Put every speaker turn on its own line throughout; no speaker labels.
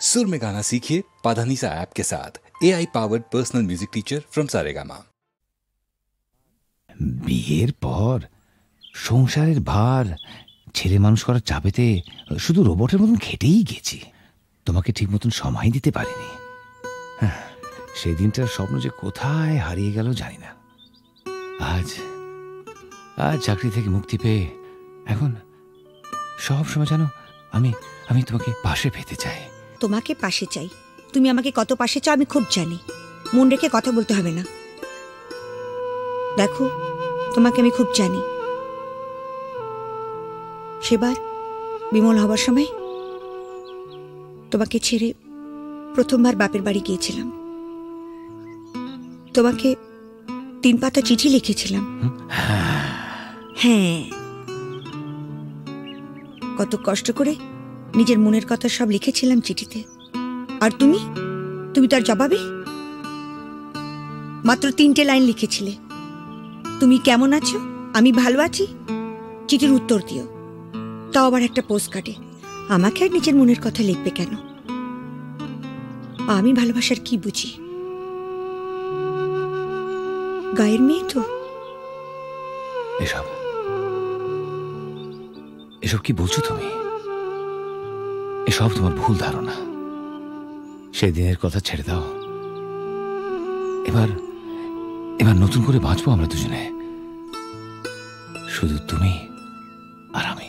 सुर में गाना सीखिए पाधानीसा ऐप के साथ। AI powered personal music teacher from Saregama.
বিয়ের পর সংসারের ভার ছেলে মানুষ করার চাপেতে শুধু রোবটের মতন খেটেই গেছি। তোমাকে ঠিক মতন সময় দিতে পারিনি। সেই দিনটার স্বপ্ন যে কোথায় হারিয়ে গেল জানি না। আজ চাকরি থেকে মুক্তি পেয়ে এখন সব সময় জানো আমি তোমাকে পাশে পেতে চাই।
তোমাকে পাশে চাই, তুমি আমাকে কত পাশে চাও আমি খুব জানি। মন রেখে কথা বলতে হবে না। দেখো, তোমাকে আমি খুব জানি। সেবার বিমল হবার সময় তোমাকে ছেড়ে প্রথমবার বাপের বাড়ি গিয়েছিলাম। তোমাকে 3 পাতা চিঠি লিখেছিলাম। হ্যাঁ, কত কষ্ট করে নিজের মনের কথা সব লিখেছিলাম চিঠিতে। আর তুমি তার জবাবে মাত্র 3টে লাইন লিখেছিলে, তুমি কেমন আছো, আমি ভালো আছি, চিঠির উত্তর দিও। তাও আবার একটা পোস্ট কার্ডে। আমাকে আর নিজের মনের কথা লিখবে কেন? আমি ভালোবাসার কি বুঝি? গায়ের মেয়ে তো।
এসব কি বলছো তুমি? এসব তোমার ভুল ধারণা। সেদিনের কথা ছেড়ে দাও। এবার নতুন করে বাঁচবো আমরা দুজনে, শুধু তুমি আর আমি।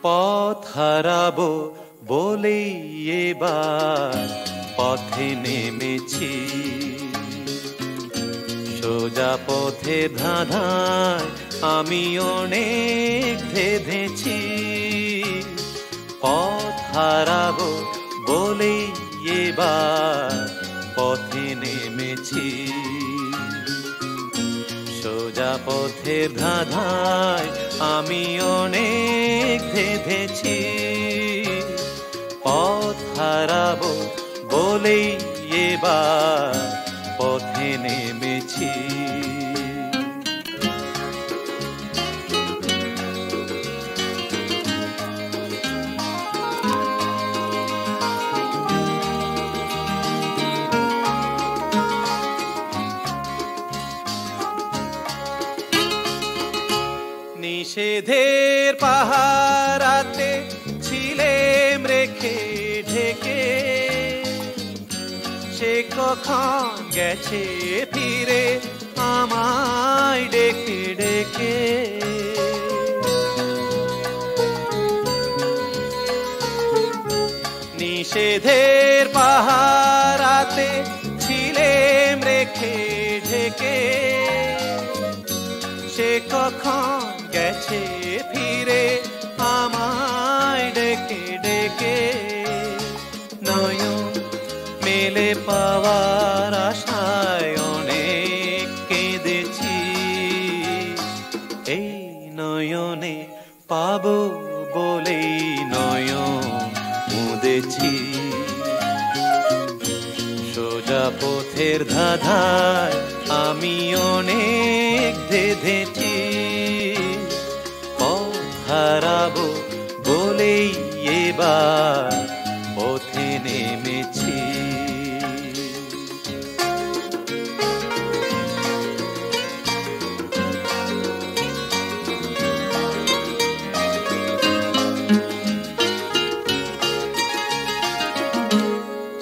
পথ হারাবো বলেই এবার পথে নেমেছি, সোজা পথে ধাঁধায় আমি অনেক ধেঁধেছি। পথ হারাবো বলেই এবার পথে নেমেছি, সোজা পথের ধাঁধায় আমি অনেক ধেঁধেছি। পথ হারাবো বলেই এবার পথে নেমেছি। নিষেধের পাহারাতে ছিলেম রেখে ঢেকে, সে কখন গেছে ফিরে আমায় ডেকে ডেকে। নিষেধের পাহারাতে ছিলেম রেখে ঢেকে, সে কখন গেছে ফিরে আমায় ডেকে ডেকে। নয়ন মেলে পাওয়ার আশায় অনেক কেঁদেছি, এই নয়নে পাবো বলেই নয়ন মুদেছি। সোজা পথের ধাঁধায় আমি অনেক ধেঁধেছি, পথ হারাবো বলেই এবার পথে নেমেছি।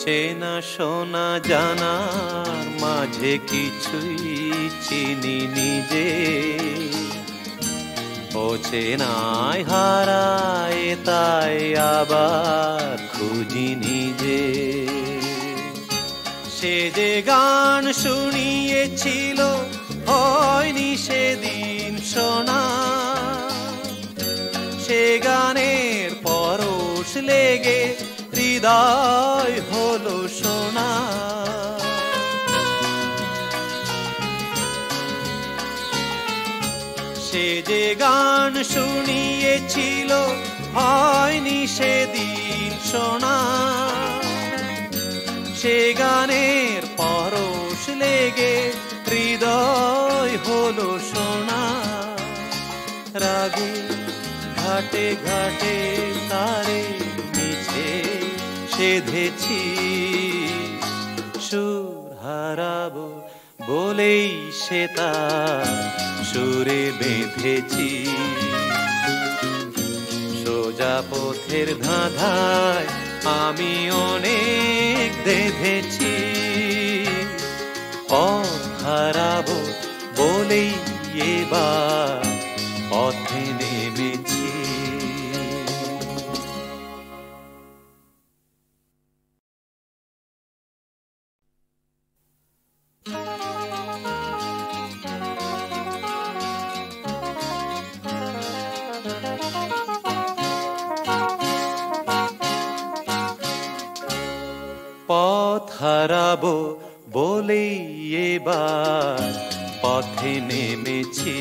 চেনা শোনা জানার মাঝে কিছুই চিনি নিজে, অচেনায় হারায় তাই আবার খুঁজি নিজে। সে যে গান শুনিয়েছিল হয়নি সেদিন শোনা, সে গানের পরশ লেগে হৃদয় হলো সোনা। সে যে গান শুনিয়েছিল হয়নি সেদিন শোনা, সে গানের পরশ লেগে হৃদয় হলো সোনা। রাগে ঘাটে ঘাটে তারে মিছে সেধেছি, সুর হারাবো বলেই সে তার সুরে বেঁধেছি। সোজা পথের ধাঁধায় আমি অনেক ধেঁধেছি, পথ হারাবো বলেই এবার পথে নেমেছি। পথ হারাবো বলেই এবার পথে নেমেছি,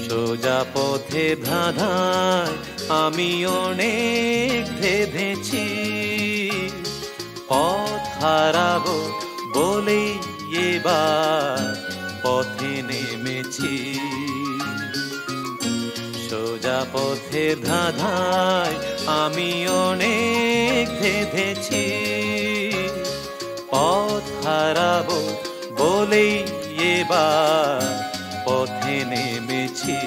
সোজা পথে ধাঁধায় আমি অনেক ধেঁধেছি। পথ হারাবো বলেই এবার পথে নেমেছি, সোজা পথের ধাঁধায় আমি অনেক ধেঁধেছি। পথ হারাবো বলেই এবার পথে নেমেছি।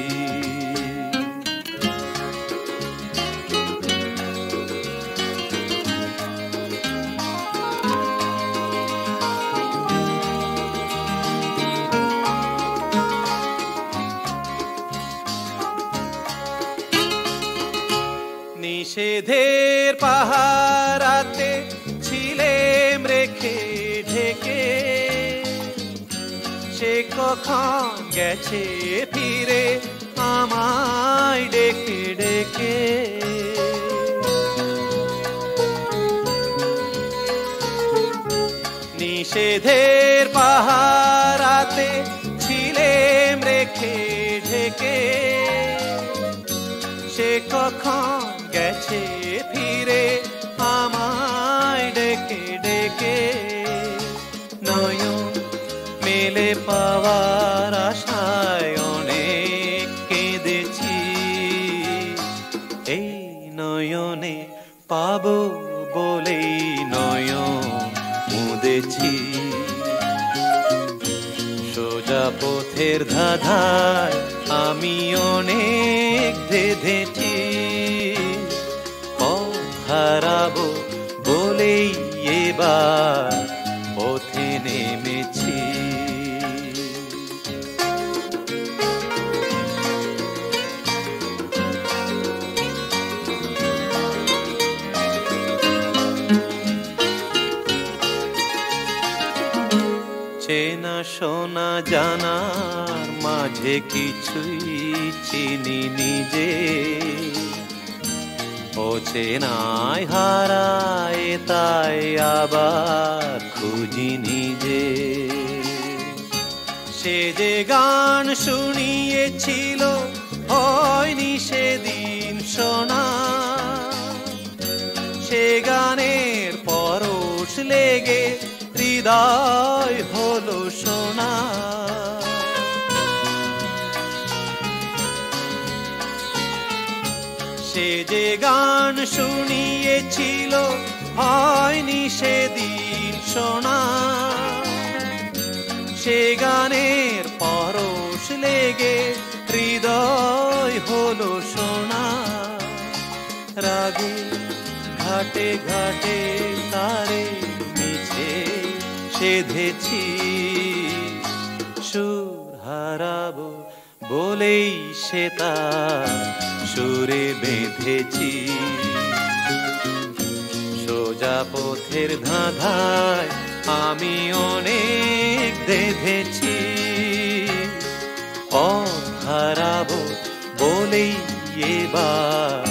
নিষেধের পাহারাতে ছিলেম রেখে ঢেকে, সে কখন গেছে ফিরে আমায় ডেকে ডেকে। নিষেধের পাহারাতে ছিলেম রেখে ঢেকে, সে কখন গেছে ফিরে আমায় ডেকে ডেকে। নয়ন মেলে পাওয়ার আশায় অনেক কেঁদেছি, এই নয়নে পাবো বলেই নয়ন মুদেছি। সোজা পথের ধাঁধায় আমি অনেক ধেঁধেছি, পথ হারাবো বলেই এবার পথে নেমেছি। চেনা শোনা জানার মাঝে কিছুই চিনি নিজে, ও চেনায় হারায় তাই আবার খুঁজি নিজে। সে যে গান শুনিয়েছিল হয়নি সেদিন শোনা, সে গানের পরশ লেগে হৃদয় হলো সোনা। সে যে গান শুনিয়েছিল হয়নি সেদিন শোনা, সে গানের পরশ লেগে হৃদয় হলো সোনা। রাগে ঘাটে ঘাটে তারে মিছে সেধেছি, সুর হারাবো বলেই সে তার সুরে বেঁধেছি। সোজা পথের ধাঁধায় আমি অনেক ধেঁধেছি, পথ হারাবো বলেই এবার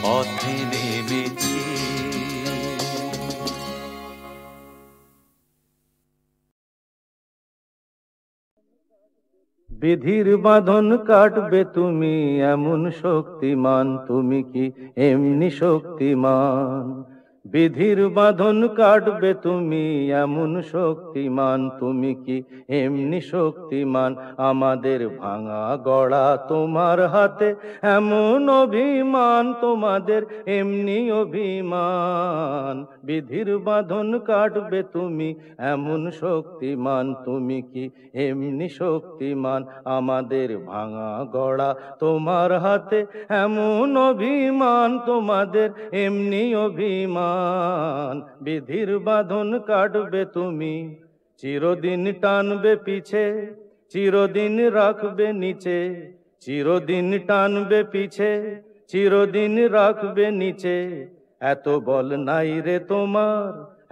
পথে নেমেছি।
বিধির বাঁধন কাটবে তুমি এমন শক্তিমান, তুমি কি এমনি শক্তিমান? বিধির বাঁধন কাটবে তুমি এমন শক্তিমান, তুমি কি এমনি শক্তিমান? আমাদের ভাঙা গড়া তোমার হাতে এমন অভিমান, তোমাদের এমনি অভিমান। বিধির বাঁধন কাটবে তুমি এমন শক্তিমান, তুমি কি এমনি শক্তিমান? আমাদের ভাঙা গড়া তোমার হাতে এমন অভিমান, তোমাদের এমনি অভিমান। বিধির বাঁধন কাটবে তুমি, চিরদিন টানবে পিছে, চিরদিন রাখবে নিচে। চিরদিন টানবে পিছে, চিরদিন রাখবে নিচে। এত বল নাই রে তোমার,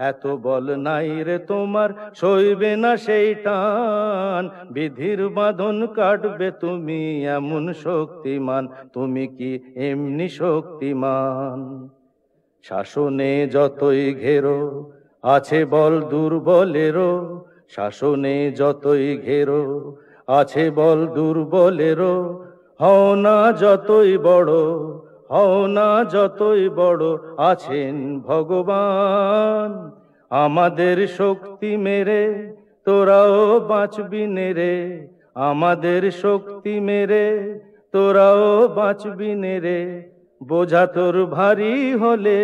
এত বল নাই রে তোমার, সইবে না সেই টান। বিধির বাঁধন কাটবে তুমি এমন শক্তিমান, তুমি কি এমনি শক্তিমান? শাসনে যতই ঘেরো আছে বল দুর্বলেরও, শাসনে যতই ঘেরো আছে বল দুর্বলেরও। হও না যতই বড়, হও না যতই বড়, আছেন ভগবান। আমাদের শক্তি মেরে তোরাও বাঁচবি নেরে, আমাদের শক্তি মেরে তোরাও বাঁচবি নেরে। বোঝা তোর ভারী হলে,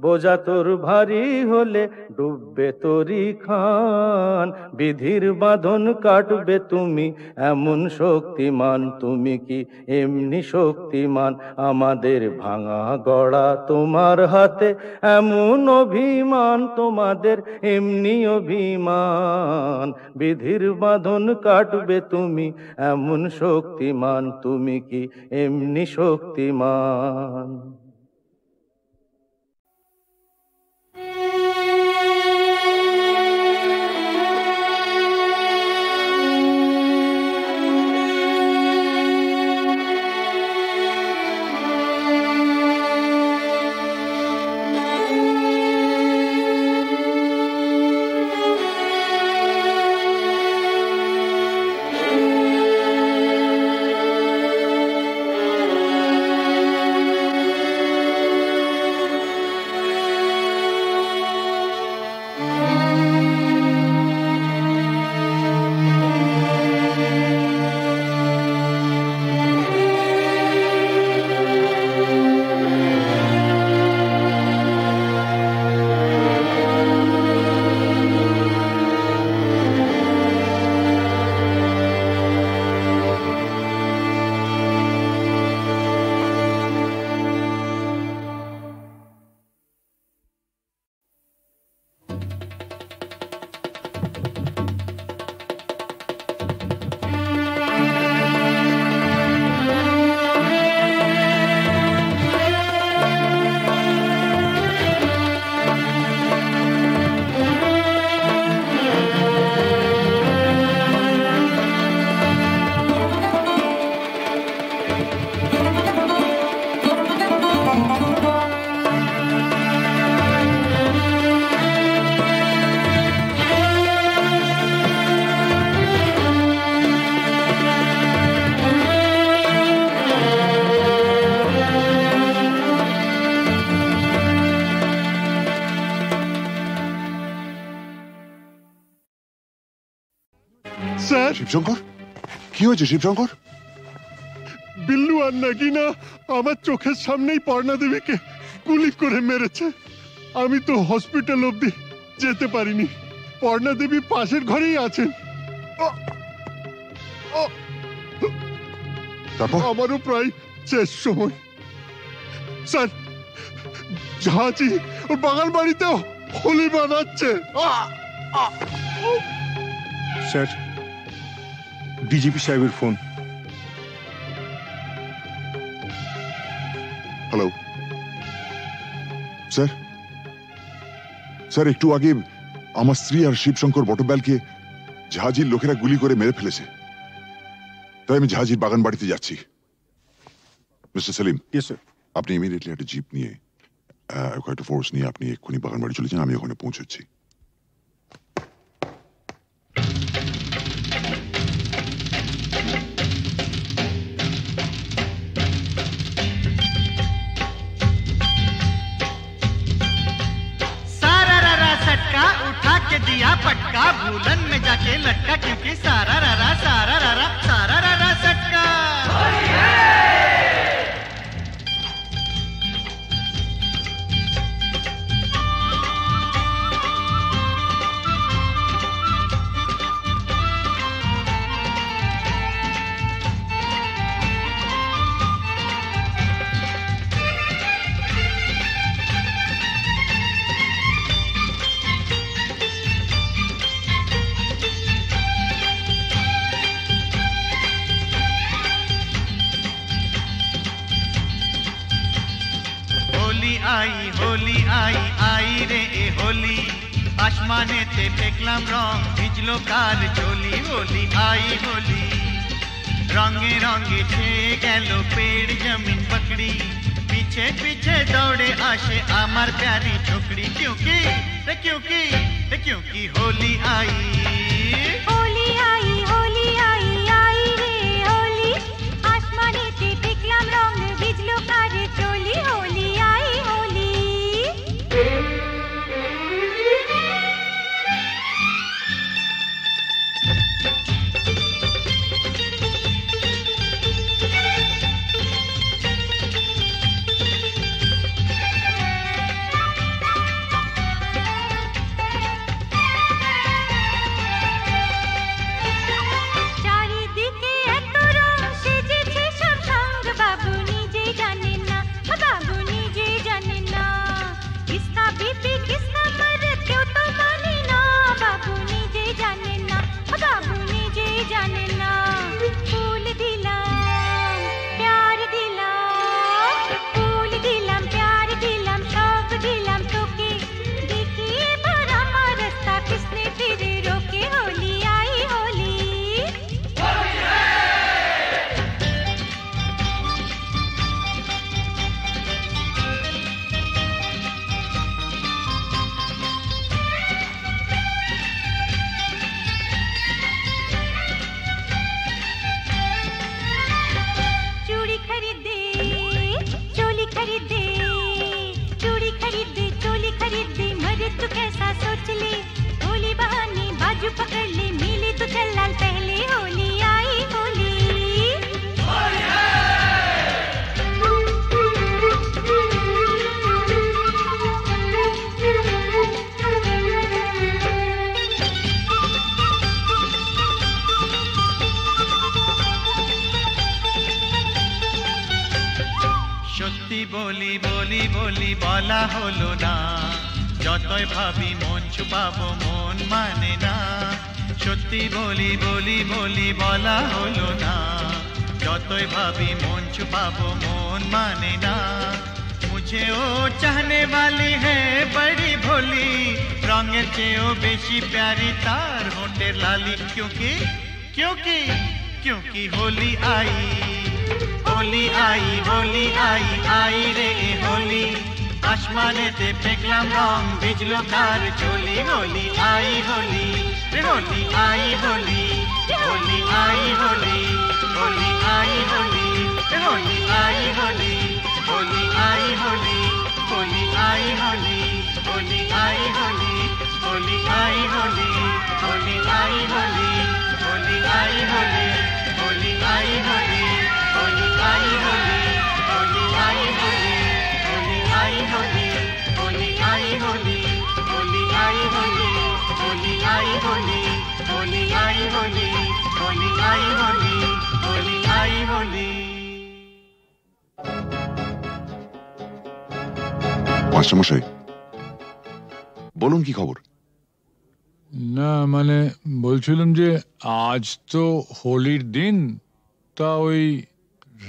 বোঝা তোর ভারী হলে ডুববে তোরি খান। বিধির বাঁধন কাটবে তুমি এমন শক্তিমান, তুমি কি এমনি শক্তিমান? আমাদের ভাঙা গড়া তোমার হাতে এমন অভিমান, তোমাদের এমনি অভিমান। বিধির বাঁধন কাটবে তুমি এমন শক্তিমান, তুমি কি এমনি শক্তিমান?
শিবশঙ্কর, কি হয়েছে শিবশঙ্কর?
বিল্লু আর নাগিনা আমার চোখের সামনেই পর্ণা দেবীকে গুলি করে মেরেছে। আমি তো হসপিটাল অবধি যেতে পারিনি। পর্ণা দেবী পাশের ঘরেই আছেন।
তারপর?
আমারও প্রায় শেষ সময়। স্যার, ঝাঁচি ওর বাগান বাড়িতেও হোলি বানাচ্ছে।
স্যার, ডিজিপি সাহেবের ফোন।
Hello sir. স্যার, একটু আগে আমার স্ত্রী আর শিবশঙ্কর বটব্যালকে ঝাঁঝির লোকেরা গুলি করে মেরে ফেলেছে। তাই আমি ঝাঁঝির বাগান বাড়িতে যাচ্ছি। মিস্টার সেলিম, আপনি ইমিডিয়েটলি একটা জিপ নিয়ে কয়েকটা ফোর্স নিয়ে আপনি এক্ষুনি বাগান বাড়ি চলে যান, আমি ওখানে পৌঁছচ্ছি।
उठा के दिया पटका, भूलन में जाके लटका, क्योंकि सारा रारा सटका। होली आई आई रे ए होली, आसमानेते देखलाम रंग भिजलो कार चोली। होली आई होली, रंगे रंगे छेয়ে গেল पेड़ जमीन पकड़ी, पीछे पीछे दौड़े आशे आमार प्यारी छोकरी। क्योंकि होली आई होली आई होली आई आई रे होली, आसमानेते देखलाम रंग भिजलो कार चोली। होली आई होली। बोली बोली बोली বলা হলো না, যতই ভাবি মন ছুপাবো মন মানে না। সত্যি বলি বলি বলি বলা হলো না, যতই ভাবি মন ছুপাবো মন মানে না। मुझे ओ चाहने वाली है बड़ी भोली, रंगेर चेयो बेशी प्यारी तार होठेर लाली। क्योंकि क्योंकि क्योंकि होली आई होली आई होली आई आई रे होली, आसमानेते देखलाम रंग भिजलो कार चोली। होली आई होली रे होली आई होली, होली आई होली होली आई होली रे होली आई होली, होली आई होली होली आई होली होली आई होली होली आई होली होली आई होली होली आई হোলি হোলি আই হোলি হোলি আই হোলি হোলি আই হোলি।
মাস্টারমশাই বলুন, কি খবর?
না মানে বলছিলাম যে আজ তো হোলির দিন, তা ওই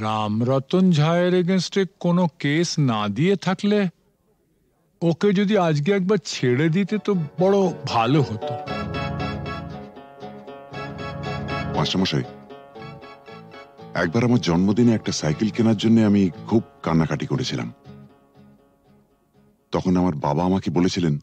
রামরতন ঝায়ের এগেনস্টে কোনো কেস না দিয়ে থাকলে ওকে যদি আজকে একবার ছেড়ে দিতে তো বড় ভালো হতো।
মাস্টারমশাই, একবার আমার জন্মদিনে একটা সাইকেল কেনার জন্য আমি খুব কান্নাকাটি করেছিলাম। তখন আমার বাবা আমাকে বলেছিলেন,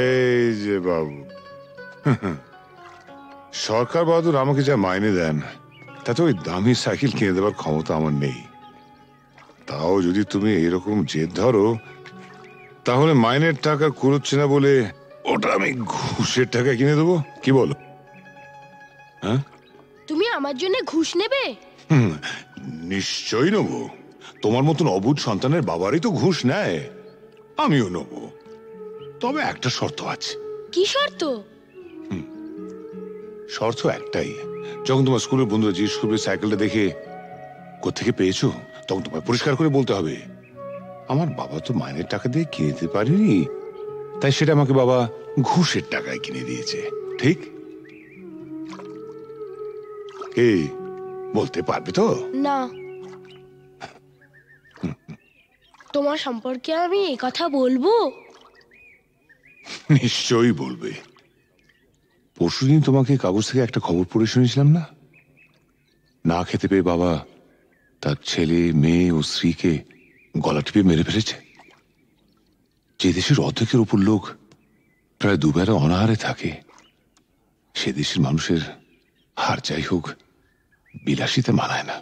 এই যে বাবু, সরকার বাহাদুর আমাকে যা মাইনে দেন তাতে ওই দামি সাইকেল কিনে দেওয়ার ক্ষমতা আমার নেই। তাও যদি তুমি এরকম জেদ ধরো, তাহলে মাইনের টাকা কুড়োচ্ছে না বলে ওটা আমি ঘুষের টাকা কিনে দেবো, কি বলো? হ্যাঁ,
তুমি আমার জন্য ঘুষ নেবে?
নিশ্চয়ই নেবো। তোমার মতন অবুঝ সন্তানের বাবারই তো ঘুষ নেয়, আমিও নেবো। তবে একটা শর্ত আছে।
কি শর্ত?
শর্ত একটাই, যখন তোমার স্কুলের বন্ধুরা জিজ্ঞেস করবে সাইকেলটা দেখে কোত্থেকে পেয়েছো, তখন তোমায় পরিষ্কার করে বলতে হবে, আমার বাবা তো মাইনের টাকা দিয়ে কিনে দিতে পারেনি, তাই সেটা আমাকে বাবা ঘুষের টাকায় কিনে দিয়েছে। ঠিক? কি বলতে পারবে তো?
না। তোমার সম্পর্কে আমি এই কথা বলবো?
নিশ্চয়ই বলবে। পরশুদিন তোমাকে কাগজ থেকে একটা খবর পড়ে শুনেছিলাম না? না খেতে পেয়ে বাবা তার ছেলে, মেয়ে ও স্ত্রীকে গলা টিপে মেরে ফেলেছে। যে দেশের অর্ধেকের উপর লোক প্রায় দুবেলা অনাহারে থাকে, সে দেশের মানুষের হার যাই হোক বিলাসিতে মানায় না।